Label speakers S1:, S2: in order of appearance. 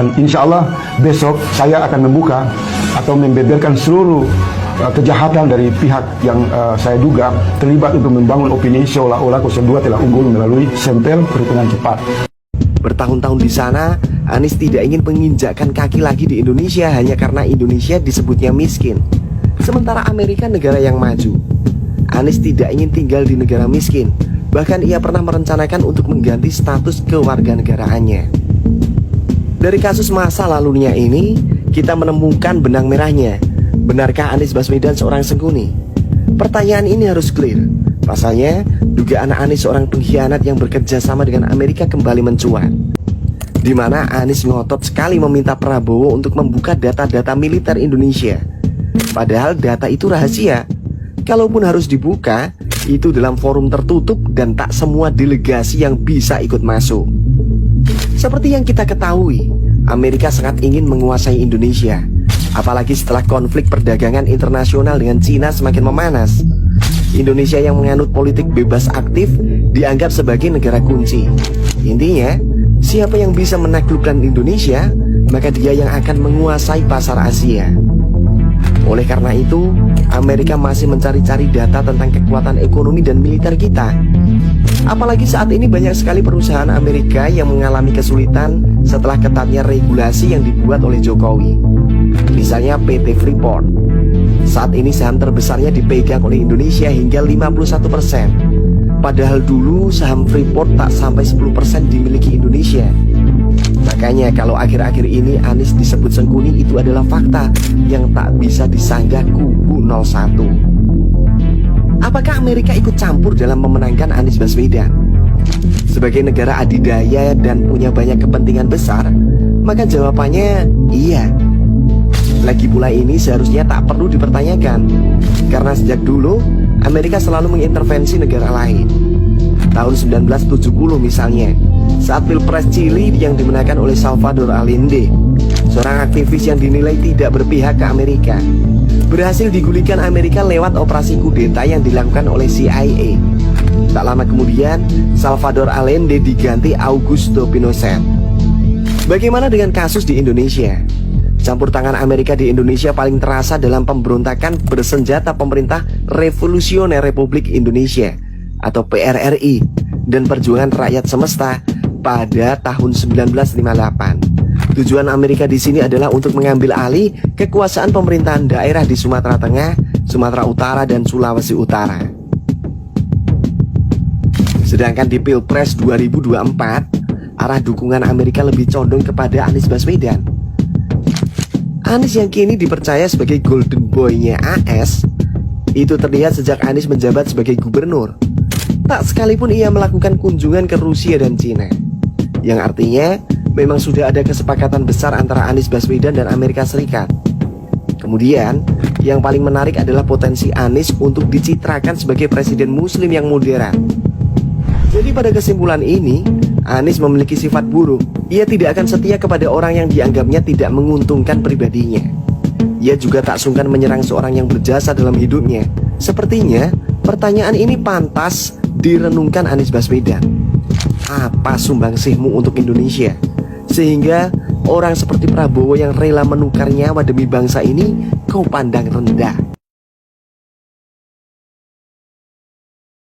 S1: Dan insya Allah besok saya akan membuka atau membeberkan seluruh kejahatan dari pihak yang saya duga terlibat untuk membangun opini seolah-olah 02 telah unggul melalui sampel perhitungan cepat.
S2: Bertahun-tahun di sana, Anies tidak ingin menginjakkan kaki lagi di Indonesia hanya karena Indonesia disebutnya miskin. Sementara Amerika negara yang maju. Anies tidak ingin tinggal di negara miskin. Bahkan ia pernah merencanakan untuk mengganti status kewarganegaraannya. Dari kasus masa lalunya ini, kita menemukan benang merahnya. Benarkah Anies Baswedan seorang sengkuni? Pertanyaan ini harus clear. Pasalnya, dugaan Anies seorang pengkhianat yang bekerja sama dengan Amerika kembali mencuat. Di mana Anies ngotot sekali meminta Prabowo untuk membuka data-data militer Indonesia. Padahal data itu rahasia. Kalaupun harus dibuka, itu dalam forum tertutup dan tak semua delegasi yang bisa ikut masuk. Seperti yang kita ketahui, Amerika sangat ingin menguasai Indonesia. Apalagi setelah konflik perdagangan internasional dengan Cina semakin memanas. Indonesia yang menganut politik bebas aktif dianggap sebagai negara kunci. Intinya, siapa yang bisa menaklukkan Indonesia, maka dia yang akan menguasai pasar Asia. Oleh karena itu, Amerika masih mencari-cari data tentang kekuatan ekonomi dan militer kita. Apalagi saat ini banyak sekali perusahaan Amerika yang mengalami kesulitan setelah ketatnya regulasi yang dibuat oleh Jokowi. Misalnya PT Freeport. Saat ini saham terbesarnya dipegang oleh Indonesia hingga 51%. Padahal dulu saham Freeport tak sampai 10% dimiliki Indonesia. Makanya kalau akhir-akhir ini Anies disebut sengkuni, itu adalah fakta yang tak bisa disanggah kubu 01. Apakah Amerika ikut campur dalam memenangkan Anies Baswedan? Sebagai negara adidaya dan punya banyak kepentingan besar, maka jawabannya iya. Lagi pula ini seharusnya tak perlu dipertanyakan, karena sejak dulu Amerika selalu mengintervensi negara lain. Tahun 1970 misalnya, saat Pilpres Chili yang dimenangkan oleh Salvador Allende, seorang aktivis yang dinilai tidak berpihak ke Amerika, berhasil digulingkan Amerika lewat operasi kudeta yang dilakukan oleh CIA. Tak lama kemudian, Salvador Allende diganti Augusto Pinochet. Bagaimana dengan kasus di Indonesia? Campur tangan Amerika di Indonesia paling terasa dalam pemberontakan bersenjata pemerintah Revolusioner Republik Indonesia atau PRRI dan perjuangan rakyat semesta pada tahun 1958. Tujuan Amerika di sini adalah untuk mengambil alih kekuasaan pemerintahan daerah di Sumatera Tengah, Sumatera Utara, dan Sulawesi Utara. Sedangkan di Pilpres 2024, arah dukungan Amerika lebih condong kepada Anies Baswedan. Anies yang kini dipercaya sebagai golden boy-nya AS, itu terlihat sejak Anies menjabat sebagai gubernur. Tak sekalipun ia melakukan kunjungan ke Rusia dan Cina. Yang artinya, memang sudah ada kesepakatan besar antara Anies Baswedan dan Amerika Serikat. Kemudian, yang paling menarik adalah potensi Anies untuk dicitrakan sebagai presiden muslim yang moderat. Jadi pada kesimpulan ini, Anies memiliki sifat buruk. Ia tidak akan setia kepada orang yang dianggapnya tidak menguntungkan pribadinya. Ia juga tak sungkan menyerang seorang yang berjasa dalam hidupnya. Sepertinya, pertanyaan ini pantas direnungkan Anies Baswedan. Apa sumbangsihmu untuk Indonesia? Sehingga orang seperti Prabowo yang rela menukar nyawa demi bangsa ini kau pandang rendah.